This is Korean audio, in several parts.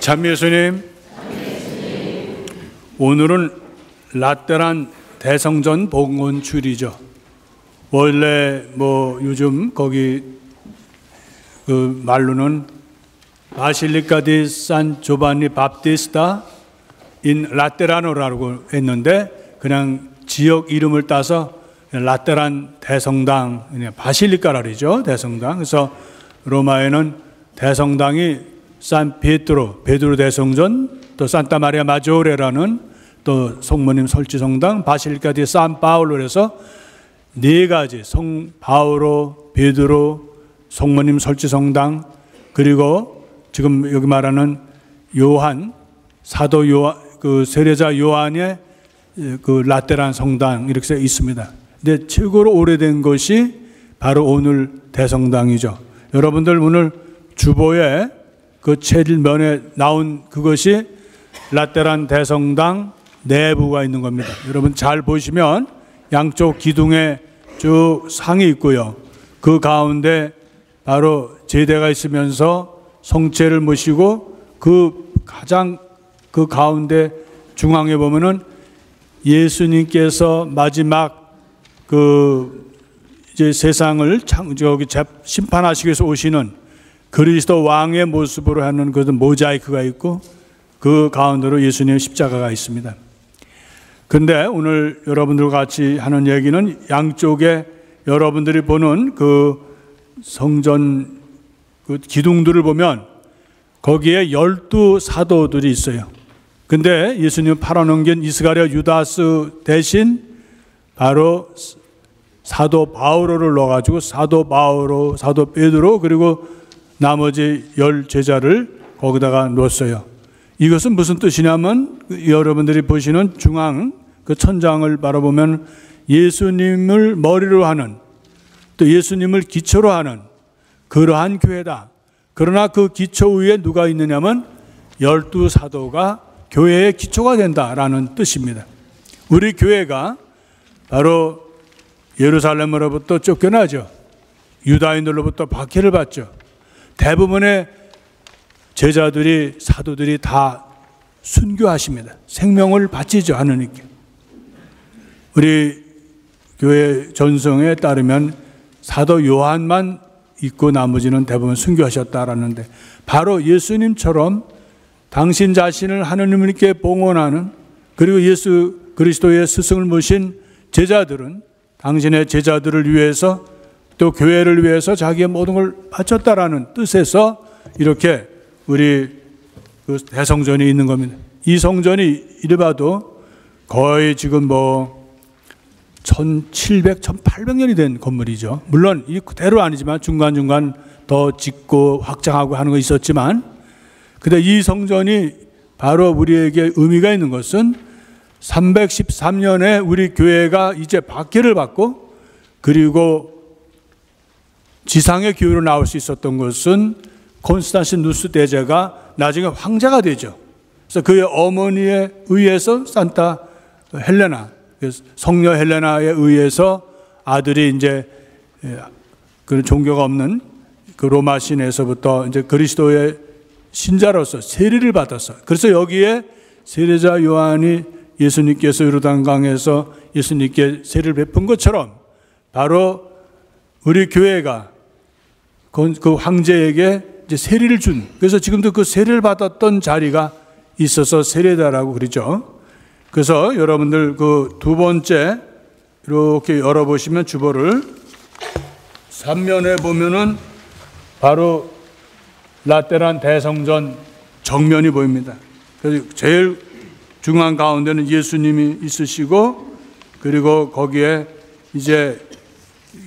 참 예수님, 오늘은 라테란 대성전 봉헌주일이죠. 원래 요즘 거기 그 말로는 바실리카 디 산 조반니 밥티스타 인 라테라노라고 했는데 그냥 지역 이름을 따서 라테란 대성당, 바실리카라 그러죠. 대성당. 그래서 로마에는 대성당이 산 베드로 대성전, 또 산타 마리아 마조레라는 또 성모님 설치성당, 바실리카 디 산 파울로에서 네 가지 성 바오로, 베드로, 성모님 설치성당, 그리고 지금 여기 말하는 요한, 사도 요한, 그 세례자 요한의 그 라테란 성당 이렇게 있습니다. 근데 최고로 오래된 것이 바로 오늘 대성당이죠. 여러분들 오늘 주보에 그 최일면에 나온 그것이 라테란 대성당 내부가 있는 겁니다. 여러분 잘 보시면 양쪽 기둥에 쭉 상이 있고요. 그 가운데 바로 제대가 있으면서 성체를 모시고 그 가장 그 가운데 중앙에 보면은 예수님께서 마지막 그 이제 세상을 심판하시기 위해서 오시는 그리스도 왕의 모습으로 하는 그 모자이크가 있고 그 가운데로 예수님의 십자가가 있습니다. 근데 오늘 여러분들과 같이 하는 얘기는 양쪽에 여러분들이 보는 그 성전 그 기둥들을 보면 거기에 12사도들이 있어요. 근데 예수님 팔아넘긴 이스가랴 유다스 대신 바로 사도 바오로를 넣어가지고 사도 바오로, 사도 베드로, 그리고 나머지 10 제자를 거기다가 놓았어요. 이것은 무슨 뜻이냐면 여러분들이 보시는 중앙 그 천장을 바라보면 예수님을 머리로 하는, 또 예수님을 기초로 하는 그러한 교회다. 그러나 그 기초 위에 누가 있느냐면 12사도가 교회의 기초가 된다라는 뜻입니다. 우리 교회가 바로 예루살렘으로부터 쫓겨나죠. 유다인들로부터 박해를 받죠. 대부분의 제자들이, 사도들이 다 순교하십니다. 생명을 바치죠, 하느님께. 우리 교회 전성에 따르면 사도 요한만 있고 나머지는 대부분 순교하셨다라는데, 바로 예수님처럼 당신 자신을 하느님께 봉헌하는, 그리고 예수 그리스도의 스승을 모신 제자들은 당신의 제자들을 위해서 또 교회를 위해서 자기의 모든 걸 바쳤다라는 뜻에서 이렇게 우리 그 대성전이 있는 겁니다. 이 성전이 이래봐도 거의 지금 1700, 1800년이 된 건물이죠. 물론 이 그대로 아니지만 중간중간 더 짓고 확장하고 하는 거 있었지만, 근데 이 성전이 바로 우리에게 의미가 있는 것은 313년에 우리 교회가 이제 박해를 받고 그리고 지상의 교회로 나올 수 있었던 것은 콘스탄티누스 대제가 나중에 황제가 되죠. 그래서 그의 어머니에 의해서 산타 헬레나, 성녀 헬레나에 의해서 아들이 이제 그 종교가 없는 그 로마 신에서부터 이제 그리스도의 신자로서 세례를 받았어요. 그래서 여기에 세례자 요한이 예수님께서 요르단강에서 예수님께 세례를 베푼 것처럼 바로 우리 교회가 그 황제에게 이제 세례를 준, 그래서 지금도 그 세례를 받았던 자리가 있어서 세례다라고 그러죠. 그래서 여러분들 그 두 번째 이렇게 열어보시면 주보를 3면에 보면은 바로 라테란 대성전 정면이 보입니다. 그래서 제일 중앙 가운데는 예수님이 있으시고, 그리고 거기에 이제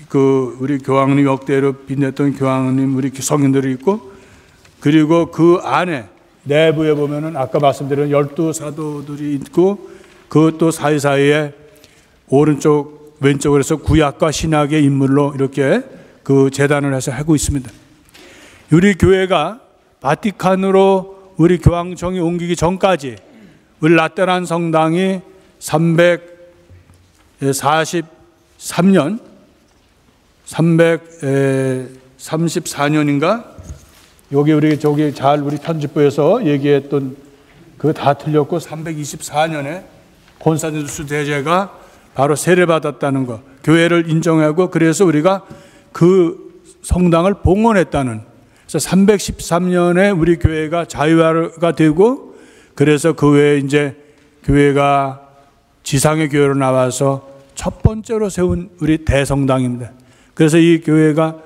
그 우리 교황님 역대로 빛냈던 교황님 우리 성인들이 있고, 그리고 그 안에 내부에 보면은 아까 말씀드린 12사도들이 있고, 그 또 사이사이에 오른쪽 왼쪽으로 해서 구약과 신약의 인물로 이렇게 그 재단을 해서 하고 있습니다. 우리 교회가 바티칸으로 우리 교황청이 옮기기 전까지 우리 라테란 성당이 343년 334년인가 여기 우리 우리 편집부에서 얘기했던 그거 다 틀렸고 324년에 콘스탄티누스 대제가 바로 세례받았다는 거, 교회를 인정하고 그래서 우리가 그 성당을 봉헌했다는. 그래서 313년에 우리 교회가 자유화가 되고 그래서 그 외에 이제 교회가 지상의 교회로 나와서 첫 번째로 세운 우리 대성당입니다. 그래서 이 교회가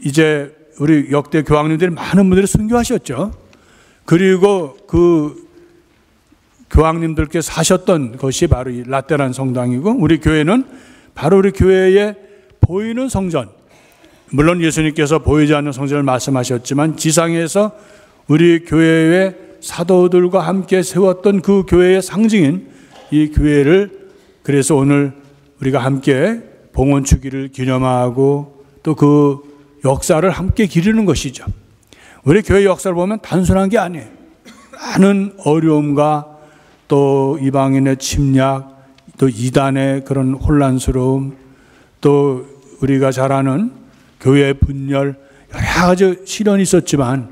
이제 우리 역대 교황님들이 많은 분들이 순교하셨죠. 그리고 그 교황님들께 사셨던 것이 바로 이 라테란 성당이고 우리 교회는 바로 우리 교회에 보이는 성전, 물론 예수님께서 보이지 않는 성전을 말씀하셨지만 지상에서 우리 교회의 사도들과 함께 세웠던 그 교회의 상징인 이 교회를 그래서 오늘 우리가 함께 봉헌주기를 기념하고 또 그 역사를 함께 기리는 것이죠. 우리 교회 역사를 보면 단순한 게 아니에요. 많은 어려움과 또 이방인의 침략, 또 이단의 그런 혼란스러움, 또 우리가 잘 아는 교회의 분열, 여러 가지 시련이 있었지만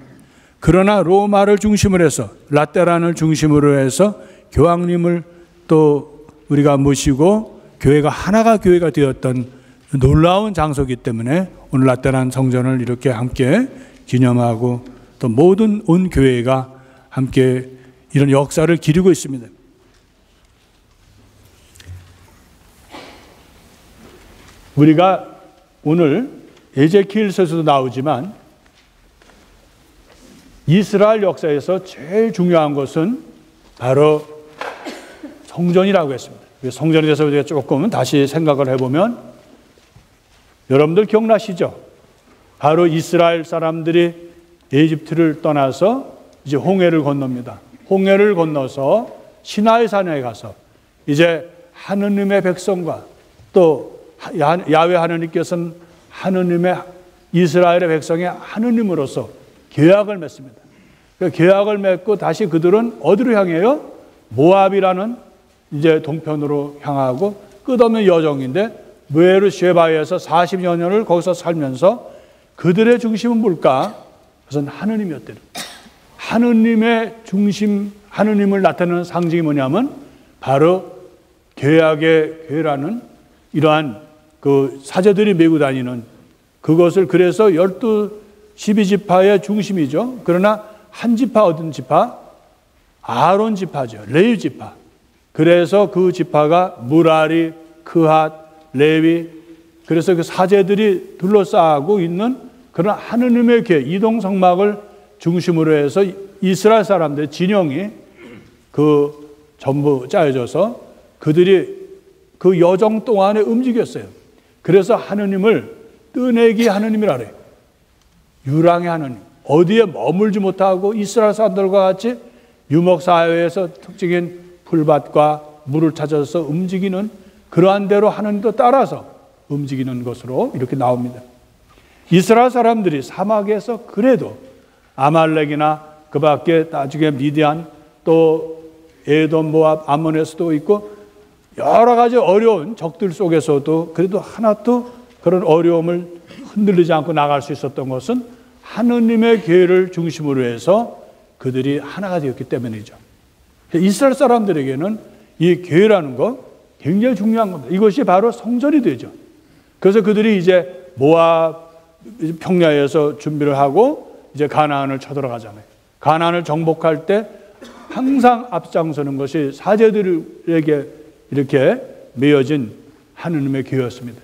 그러나 로마를 중심으로 해서 라테란을 중심으로 해서 교황님을 또 우리가 모시고 교회가 하나가 교회가 되었던 놀라운 장소이기 때문에 오늘 라테란 성전을 이렇게 함께 기념하고 또 모든 온 교회가 함께 이런 역사를 기리고 있습니다. 우리가 오늘 에제키엘서에서도 나오지만 이스라엘 역사에서 제일 중요한 것은 바로 성전이라고 했습니다. 성전에 대해서 우리가 조금 다시 생각을 해보면 여러분들 기억나시죠? 바로 이스라엘 사람들이 에집트를 떠나서 이제 홍해를 건넙니다. 홍해를 건너서 시나이 산에 가서 이제 하느님의 백성과 또 야훼 하느님께서는 하느님의 이스라엘의 백성의 하느님으로서 계약을 맺습니다. 그 계약을 맺고 다시 그들은 어디로 향해요? 모압이라는 이제 동편으로 향하고 끝없는 여정인데 무에르쉐바에서 40여 년을 거기서 살면서 그들의 중심은 뭘까? 그것은 하느님이었대요. 하느님의 중심, 하느님을 나타내는 상징이 뭐냐면 바로 계약의 궤라는 이러한 그 사제들이 메고 다니는 그것을 그래서 12지파의 중심이죠. 그러나 한 지파 어떤 지파? 아론 지파죠. 레위 지파. 그래서 그 지파가 무라리, 크핫, 레위, 그래서 그 사제들이 둘러싸고 있는 그런 하느님의 궤, 이동성막을 중심으로 해서 이스라엘 사람들의 진영이 그 전부 짜여져서 그들이 그 여정 동안에 움직였어요. 그래서 하느님을 뜨내기 하느님이라 그래요. 유랑의 하느님. 어디에 머물지 못하고 이스라엘 사람들과 같이 유목사회에서 특징인 풀밭과 물을 찾아서 움직이는 그러한 대로 하느님도 따라서 움직이는 것으로 이렇게 나옵니다. 이스라엘 사람들이 사막에서 그래도 아말렉이나 그 밖에 나중에 미디안 또 에돔, 모압, 암몬에서도 있고 여러 가지 어려운 적들 속에서도 그래도 하나도 그런 어려움을 흔들리지 않고 나갈 수 있었던 것은 하느님의 계획을 중심으로 해서 그들이 하나가 되었기 때문이죠. 이스라엘 사람들에게는 이 계획이라는 거 굉장히 중요한 겁니다. 이것이 바로 성전이 되죠. 그래서 그들이 이제 모압 평야에서 준비를 하고 이제 가나안을 쳐들어가잖아요. 가나안을 정복할 때 항상 앞장서는 것이 사제들에게 이렇게 메어진 하느님의 계획이었습니다.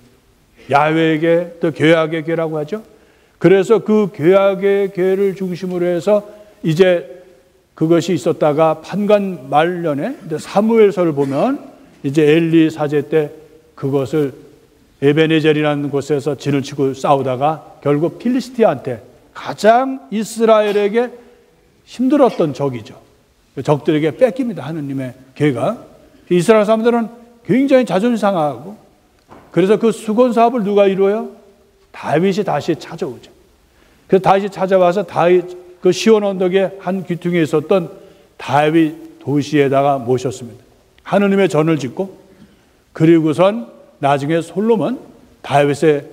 야훼에게 또 계약의 계라고 하죠. 그래서 그 계약의 계를 중심으로 해서 이제 그것이 있었다가 판관 말년에 사무엘서를 보면 이제 엘리 사제 때 그것을 에베네젤이라는 곳에서 진을 치고 싸우다가 결국 필리스티아한테 가장 이스라엘에게 힘들었던 적이죠. 적들에게 뺏깁니다. 하느님의 계가. 이스라엘 사람들은 굉장히 자존심 상하고 그래서 그 수건 사업을 누가 이루어요? 다윗이 다시 찾아오죠. 그래서 다윗이 찾아와서 다윗 그 시온 언덕에 한 귀퉁이에 있었던 다윗 도시에다가 모셨습니다. 하느님의 전을 짓고 그리고선 나중에 솔로몬 다윗의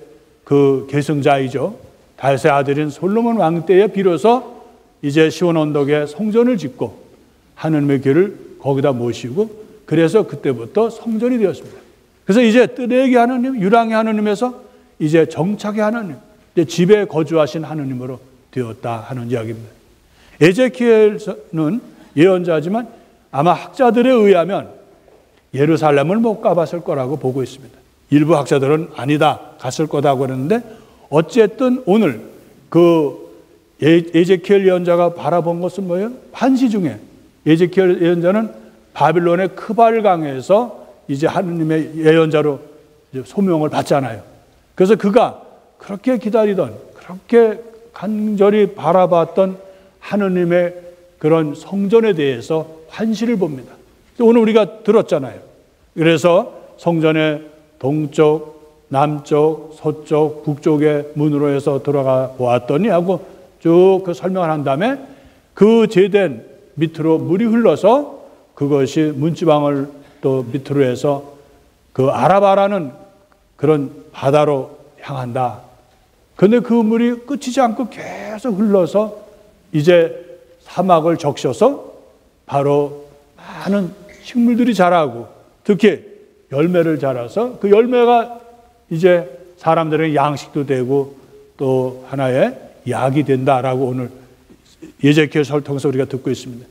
그 계승자이죠. 다윗의 아들인 솔로몬 왕 때에 비로소 이제 시온 언덕에 성전을 짓고 하느님의 길을 거기다 모시고 그래서 그때부터 성전이 되었습니다. 그래서 이제 뜨내기 하느님, 유랑의 하느님에서 이제 정착의 하느님, 이제 집에 거주하신 하느님으로 되었다 하는 이야기입니다. 에제키엘은 예언자지만 아마 학자들에 의하면 예루살렘을 못 가봤을 거라고 보고 있습니다. 일부 학자들은 아니다, 갔을 거다고 그러는데 어쨌든 오늘 그 에제키엘 예언자가 바라본 것은 뭐예요? 환시 중에 에제키엘 예언자는 바빌론의 크발강에서 이제 하느님의 예언자로 이제 소명을 받잖아요. 그래서 그가 그렇게 기다리던, 그렇게 간절히 바라봤던 하느님의 그런 성전에 대해서 환시를 봅니다. 오늘 우리가 들었잖아요. 그래서 성전의 동쪽, 남쪽, 서쪽, 북쪽의 문으로 해서 들어가 보았더니 하고 쭉 그 설명을 한 다음에 그 제된 밑으로 물이 흘러서 그것이 문지방을 또 밑으로 해서 그 아라바라는 그런 바다로 향한다. 그런데 그 물이 끝이지 않고 계속 흘러서 이제 사막을 적셔서 바로 많은 식물들이 자라고 특히 열매를 자라서 그 열매가 이제 사람들의 양식도 되고 또 하나의 약이 된다라고 오늘 에제키엘서를 통해서 우리가 듣고 있습니다.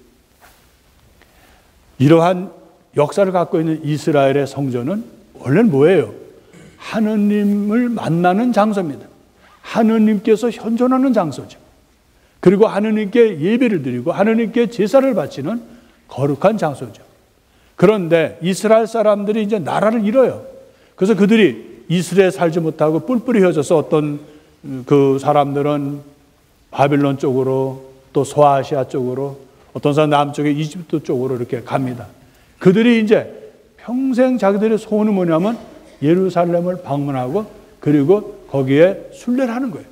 이러한 역사를 갖고 있는 이스라엘의 성전은 원래는 뭐예요? 하느님을 만나는 장소입니다. 하느님께서 현존하는 장소죠. 그리고 하느님께 예배를 드리고 하느님께 제사를 바치는 거룩한 장소죠. 그런데 이스라엘 사람들이 이제 나라를 잃어요. 그래서 그들이 이스라엘에 살지 못하고 뿔뿔이 흩어져서 어떤 그 사람들은 바빌론 쪽으로 또 소아시아 쪽으로 어떤 사람 남쪽에 이집트 쪽으로 이렇게 갑니다. 그들이 이제 평생 자기들의 소원이 뭐냐면 예루살렘을 방문하고 그리고 거기에 순례를 하는 거예요.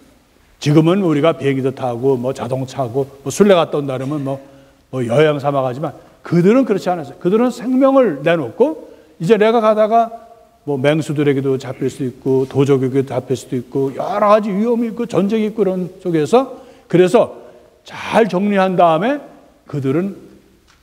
지금은 우리가 비행기도 타고 뭐 자동차고 뭐 순례 갔다 온다 그러면 뭐 여행 삼아 가지만 그들은 그렇지 않았어요. 그들은 생명을 내놓고 이제 내가 가다가 뭐 맹수들에게도 잡힐 수 있고 도적에게도 잡힐 수도 있고 여러 가지 위험이 있고 전쟁이 있고 그런 속에서 그래서 잘 정리한 다음에 그들은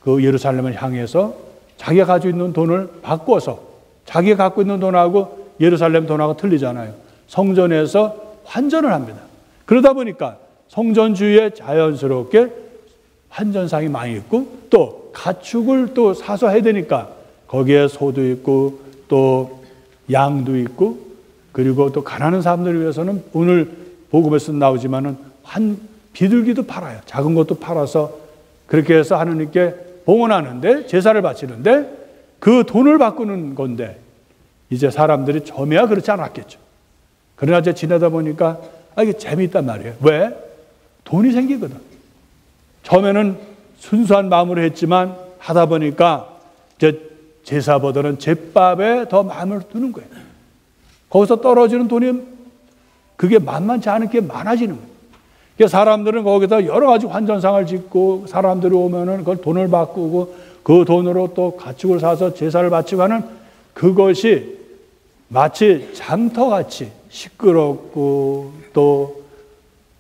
그 예루살렘을 향해서 자기가 가지고 있는 돈을 바꿔서 자기가 갖고 있는 돈하고 예루살렘 돈하고 틀리잖아요. 성전에서 환전을 합니다. 그러다 보니까 성전 주위에 자연스럽게 환전상이 많이 있고 또 가축을 또 사서 해야 되니까 거기에 소도 있고 또 양도 있고 그리고 또 가난한 사람들을 위해서는 오늘 복음에서 나오지만은 비둘기도 팔아요. 작은 것도 팔아서 그렇게 해서 하느님께 봉헌하는데 제사를 바치는데 그 돈을 바꾸는 건데 이제 사람들이 처음에야 그렇지 않았겠죠. 그러나 이제 지내다 보니까 이게 재미있단 말이에요. 왜? 돈이 생기거든. 처음에는 순수한 마음으로 했지만 하다 보니까 이제 제사보다는 제밥에 더 마음을 두는 거예요. 거기서 떨어지는 돈이 그게 만만치 않은 게 많아지는 거예요. 그러니까 사람들은 거기다 여러 가지 환전상을 짓고 사람들이 오면은 그걸 돈을 바꾸고 그 돈으로 또 가축을 사서 제사를 바치고 하는 그것이 마치 장터같이 시끄럽고 또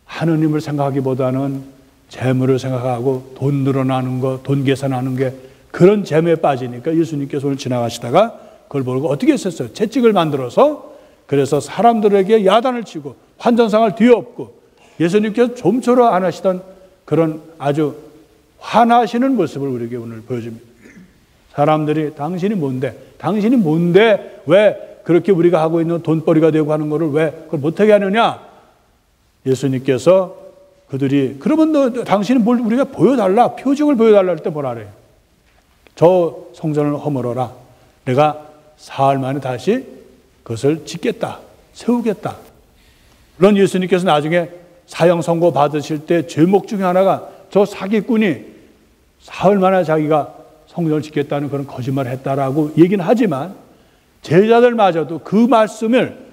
하느님을 생각하기보다는 재물을 생각하고 돈 늘어나는 거, 돈 계산하는 게 그런 재미에 빠지니까 예수님께서 오늘 지나가시다가 그걸 보고 어떻게 했었어요? 채찍을 만들어서 그래서 사람들에게 야단을 치고 환전상을 뒤엎고 예수님께서 좀처럼 안 하시던 그런 아주 화나시는 모습을 우리에게 오늘 보여줍니다. 사람들이 당신이 뭔데 왜 그렇게 우리가 하고 있는 돈벌이가 되고 하는 거를 왜 그걸 못하게 하느냐? 예수님께서 그들이 그러면 너 당신은 뭘 우리가 보여달라 표징을 보여달라 할 때 뭐라 그래요? 저 성전을 허물어라. 내가 사흘 만에 다시 그것을 짓겠다. 세우겠다. 물론 예수님께서 나중에 사형 선고 받으실 때 제목 중에 하나가 저 사기꾼이 사흘 만에 자기가 성전을 짓겠다는 그런 거짓말을 했다라고 얘기는 하지만 제자들마저도 그 말씀을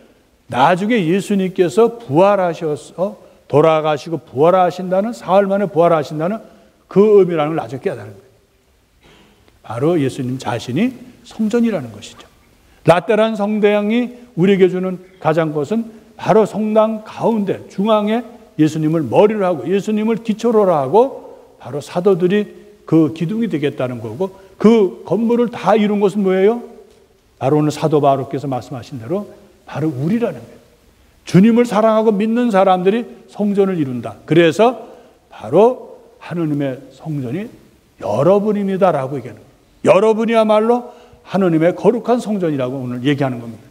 나중에 예수님께서 부활하셔서 돌아가시고 부활하신다는 사흘 만에 부활하신다는 그 의미라는 걸 나중에 깨달은 거예요. 바로 예수님 자신이 성전이라는 것이죠. 라떼란 성당이 우리에게 주는 가장 것은 바로 성당 가운데 중앙에 예수님을 머리로 하고 예수님을 기초로 하고 바로 사도들이 그 기둥이 되겠다는 거고, 그 건물을 다 이룬 것은 뭐예요? 바로 오늘 사도 바울께서 말씀하신 대로 바로 우리라는 거예요. 주님을 사랑하고 믿는 사람들이 성전을 이룬다. 그래서 바로 하느님의 성전이 여러분입니다라고 얘기하는 거예요. 여러분이야말로 하느님의 거룩한 성전이라고 오늘 얘기하는 겁니다.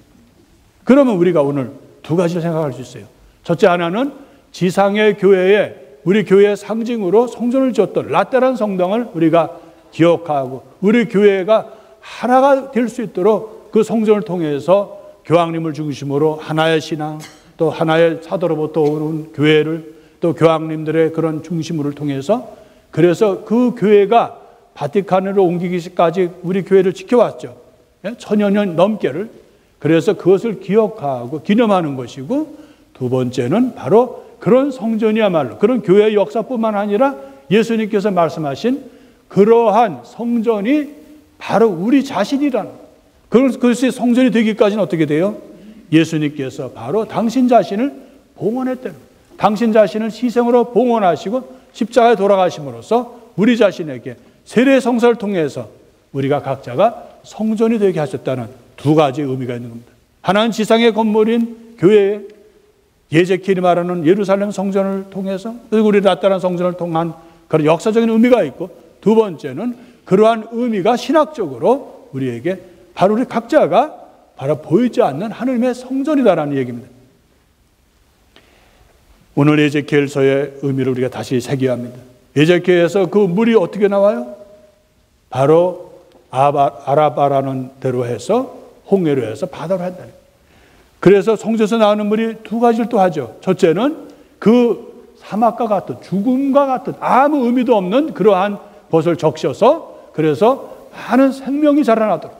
그러면 우리가 오늘 두 가지를 생각할 수 있어요. 첫째 하나는 지상의 교회에, 우리 교회의 상징으로 성전을 지었던 라테란 성당을 우리가 기억하고 우리 교회가 하나가 될 수 있도록 그 성전을 통해서 교황님을 중심으로 하나의 신앙, 또 하나의 사도로부터 오는 교회를, 또 교황님들의 그런 중심을 통해서, 그래서 그 교회가 바티칸으로 옮기기까지 우리 교회를 지켜왔죠. 1000여 년 넘게를. 그래서 그것을 기억하고 기념하는 것이고, 두 번째는 바로 그런 성전이야말로 그런 교회의 역사뿐만 아니라 예수님께서 말씀하신 그러한 성전이 바로 우리 자신이라는, 그것이 성전이 되기까지는 어떻게 돼요? 예수님께서 바로 당신 자신을 봉헌했다는, 당신 자신을 희생으로 봉헌하시고 십자가에 돌아가심으로써 우리 자신에게 세례 성사를 통해서 우리가 각자가 성전이 되게 하셨다는 두 가지 의미가 있는 겁니다. 하나는 지상의 건물인 교회에 예제키엘이 말하는 예루살렘 성전을 통해서, 그리고 우리 나타난 성전을 통한 그런 역사적인 의미가 있고, 두 번째는 그러한 의미가 신학적으로 우리에게 바로 우리 각자가 바로 보이지 않는 하느님의 성전이다라는 얘기입니다. 오늘 에제키엘서의 의미를 우리가 다시 새겨야 합니다. 에제키엘에서 그 물이 어떻게 나와요? 바로 아라바라는 데로 해서 홍해로 해서 바다로 한다는 거예요. 그래서 성전에서 나오는 물이 두 가지를 또 하죠. 첫째는 그 사막과 같은, 죽음과 같은 아무 의미도 없는 그러한 것을 적셔서, 그래서 많은 생명이 자라나도록,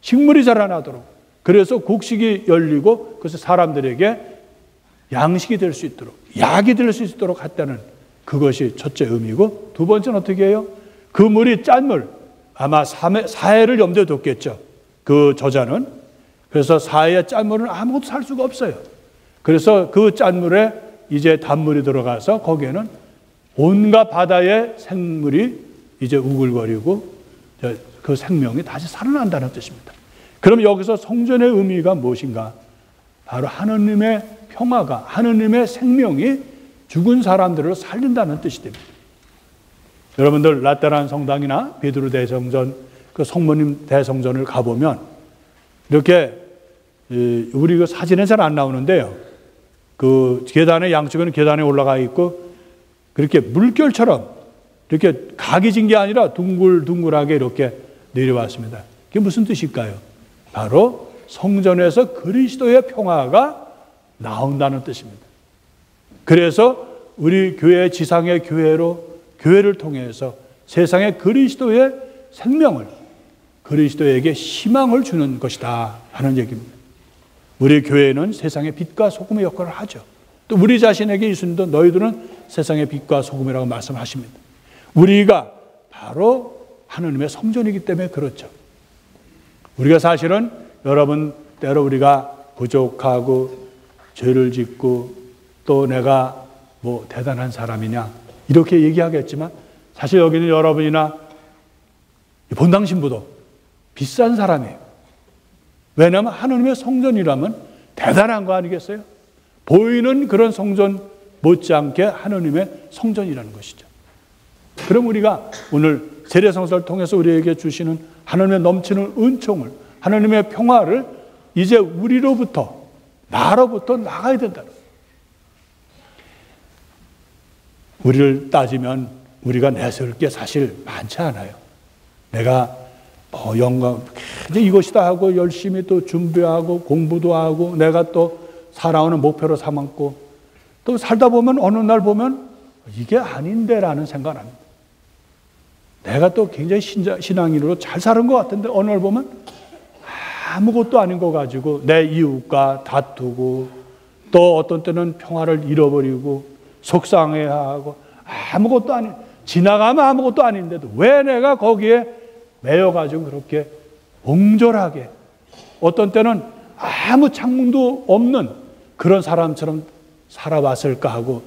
식물이 자라나도록, 그래서 곡식이 열리고 그래서 사람들에게 양식이 될 수 있도록, 약이 될 수 있도록 했다는 그것이 첫째 의미고, 두 번째는 어떻게 해요? 그 물이 짠물, 아마 사해를 염두에 뒀겠죠, 그 저자는. 그래서 사해의 짠물은 아무것도 살 수가 없어요. 그래서 그 짠물에 이제 단물이 들어가서 거기에는 온갖 바다의 생물이 이제 우글거리고 그 생명이 다시 살아난다는 뜻입니다. 그럼 여기서 성전의 의미가 무엇인가? 바로 하느님의 평화가, 하느님의 생명이 죽은 사람들을 살린다는 뜻이 됩니다. 여러분들 라테란 성당이나 베드로 대성전, 그 성모님 대성전을 가보면 이렇게 우리 그 사진에 잘 안 나오는데요, 그 계단의 양쪽에는 계단에 올라가 있고 그렇게 물결처럼 이렇게 각이 진 게 아니라 둥글둥글하게 이렇게 내려왔습니다. 그게 무슨 뜻일까요? 바로 성전에서 그리스도의 평화가 나온다는 뜻입니다. 그래서 우리 교회, 지상의 교회를 통해서 세상에 그리스도의 생명을, 그리스도에게 희망을 주는 것이다 하는 얘기입니다. 우리 교회는 세상의 빛과 소금의 역할을 하죠. 또 우리 자신에게 예수님도 너희들은 세상의 빛과 소금이라고 말씀하십니다. 우리가 바로 하느님의 성전이기 때문에 그렇죠. 우리가 사실은 여러분 때로 우리가 부족하고 죄를 짓고 또 내가 뭐 대단한 사람이냐 이렇게 얘기하겠지만, 사실 여기는 여러분이나 본당 신부도 비싼 사람이에요. 왜냐하면 하느님의 성전이라면 대단한 거 아니겠어요? 보이는 그런 성전 못지않게 하느님의 성전이라는 것이죠. 그럼 우리가 오늘 세례성사를 통해서 우리에게 주시는 하느님의 넘치는 은총을, 하느님의 평화를 이제 우리로부터, 나로부터 나가야 된다는 거예요. 우리를 따지면 우리가 내세울 게 사실 많지 않아요. 내가 영광, 이제 이것이다 하고 열심히 또 준비하고 공부도 하고 내가 또 살아오는 목표로 삼았고, 또 살다 보면 어느 날 보면 이게 아닌데라는 생각을 합니다. 내가 또 굉장히 신앙인으로 잘 사는 것 같은데 어느 날 보면 아무것도 아닌 거 가지고 내 이웃과 다투고, 또 어떤 때는 평화를 잃어버리고 속상해하고, 아무것도 아닌, 지나가면 아무것도 아닌데도 왜 내가 거기에 매여가지고 그렇게 옹졸하게, 어떤 때는 아무 창문도 없는 그런 사람처럼 살아왔을까 하고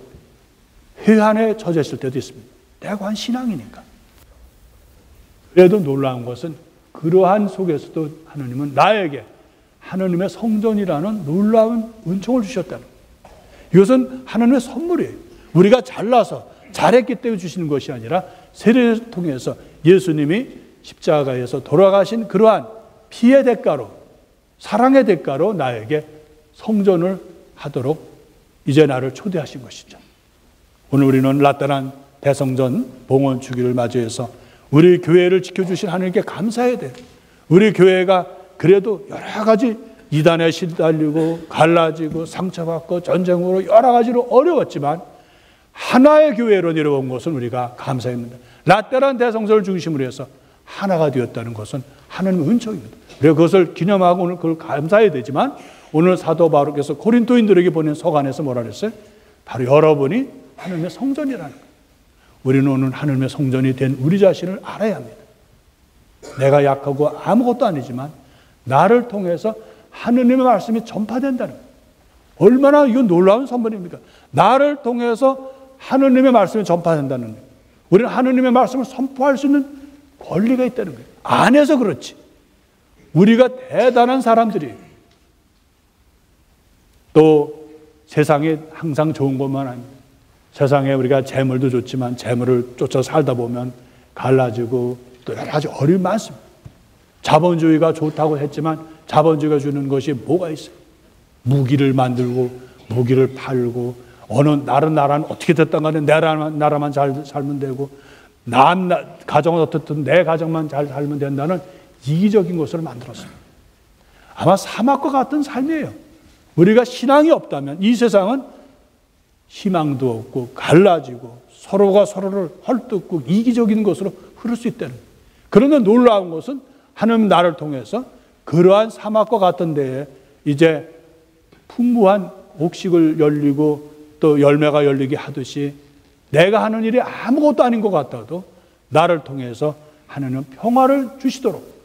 회한에 젖었을 때도 있습니다. 내가 한 신앙이니까. 그래도 놀라운 것은 그러한 속에서도 하나님은 나에게 하나님의 성전이라는 놀라운 은총을 주셨다는 거예요. 이것은 하나님의 선물이에요. 우리가 잘나서 잘했기 때문에 주시는 것이 아니라 세례를 통해서 예수님이 십자가에서 돌아가신 그러한 피의 대가로, 사랑의 대가로 나에게 성전을 하도록 이제 나를 초대하신 것이죠. 오늘 우리는 라떼란 대성전 봉헌 주기를 맞이해서 우리 교회를 지켜주신 하나님께 감사해야 돼요. 우리 교회가 그래도 여러 가지 이단에 시달리고 갈라지고 상처받고 전쟁으로 여러 가지로 어려웠지만 하나의 교회로 내려온 것은 우리가 감사합니다. 라떼란 대성전을 중심으로 해서 하나가 되었다는 것은 하나님의 은총입니다. 그래서 그것을 기념하고 오늘 그걸 감사해야 되지만 오늘 사도 바울께서 고린도인들에게 보낸 서간에서 뭐라 그랬어요? 바로 여러분이 하나님의 성전이라는 거예요. 우리는 오늘 하나님의 성전이 된 우리 자신을 알아야 합니다. 내가 약하고 아무것도 아니지만 나를 통해서 하나님의 말씀이 전파된다는 거예요. 얼마나 이건 놀라운 선물입니까? 나를 통해서 하나님의 말씀이 전파된다는 거예요. 우리는 하나님의 말씀을 선포할 수 있는 권리가 있다는 거예요. 안 해서 그렇지. 우리가 대단한 사람들이 또 세상에 항상 좋은 것만 아닙니다. 세상에 우리가 재물도 좋지만 재물을 쫓아 살다 보면 갈라지고 또 여러 가지 어려움이 많습니다. 자본주의가 좋다고 했지만 자본주의가 주는 것이 뭐가 있어요? 무기를 만들고 무기를 팔고 어느 다른 나라는 어떻게 됐든 간에 내 나라만 잘 살면 되고 가정은 어떻든 내 가정만 잘 살면 된다는 이기적인 것을 만들었습니다. 아마 사막과 같은 삶이에요. 우리가 신앙이 없다면 이 세상은 희망도 없고 갈라지고 서로가 서로를 헐뜯고 이기적인 것으로 흐를 수 있다는 거예요. 그런데 놀라운 것은 하나님 나를 통해서 그러한 사막과 같은 데에 이제 풍부한 옥식을 열리고 또 열매가 열리게 하듯이 내가 하는 일이 아무것도 아닌 것 같아도 나를 통해서 하나님은 평화를 주시도록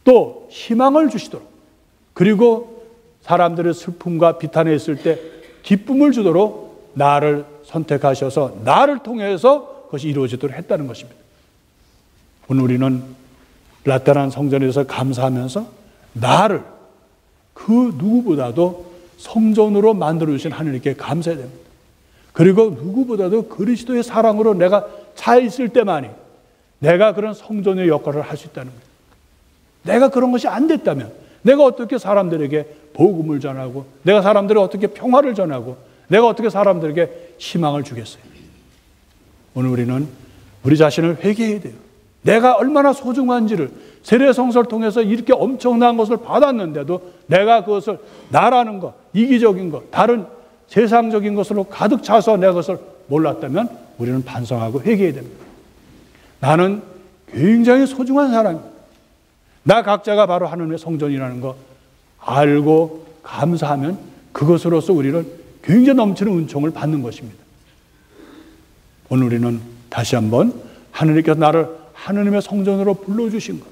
또 희망을 주시도록 그리고 사람들의 슬픔과 비탄에 있을 때 기쁨을 주도록 나를 선택하셔서 나를 통해서 그것이 이루어지도록 했다는 것입니다. 오늘 우리는 라떼란 성전에서 감사하면서 나를 그 누구보다도 성전으로 만들어주신 하나님께 감사해야 됩니다. 그리고 누구보다도 그리스도의 사랑으로 내가 차 있을 때만이 내가 그런 성전의 역할을 할 수 있다는 거예요. 내가 그런 것이 안 됐다면 내가 어떻게 사람들에게 복음을 전하고 내가 사람들에게 어떻게 평화를 전하고 내가 어떻게 사람들에게 희망을 주겠어요. 오늘 우리는 우리 자신을 회개해야 돼요. 내가 얼마나 소중한지를 세례성서를 통해서 이렇게 엄청난 것을 받았는데도 내가 그것을 나라는 것, 이기적인 것, 다른 세상적인 것으로 가득 차서 내가 그것을 몰랐다면 우리는 반성하고 회개해야 됩니다. 나는 굉장히 소중한 사람입니다. 나 각자가 바로 하나님의 성전이라는 거 알고 감사하면 그것으로서 우리는 굉장히 넘치는 은총을 받는 것입니다. 오늘 우리는 다시 한번 하나님께서 나를 하나님의 성전으로 불러주신 것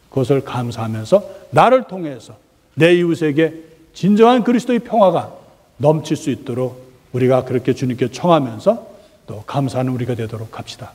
그것을 감사하면서 나를 통해서 내 이웃에게 진정한 그리스도의 평화가 넘칠 수 있도록 우리가 그렇게 주님께 청하면서 또 감사하는 우리가 되도록 합시다.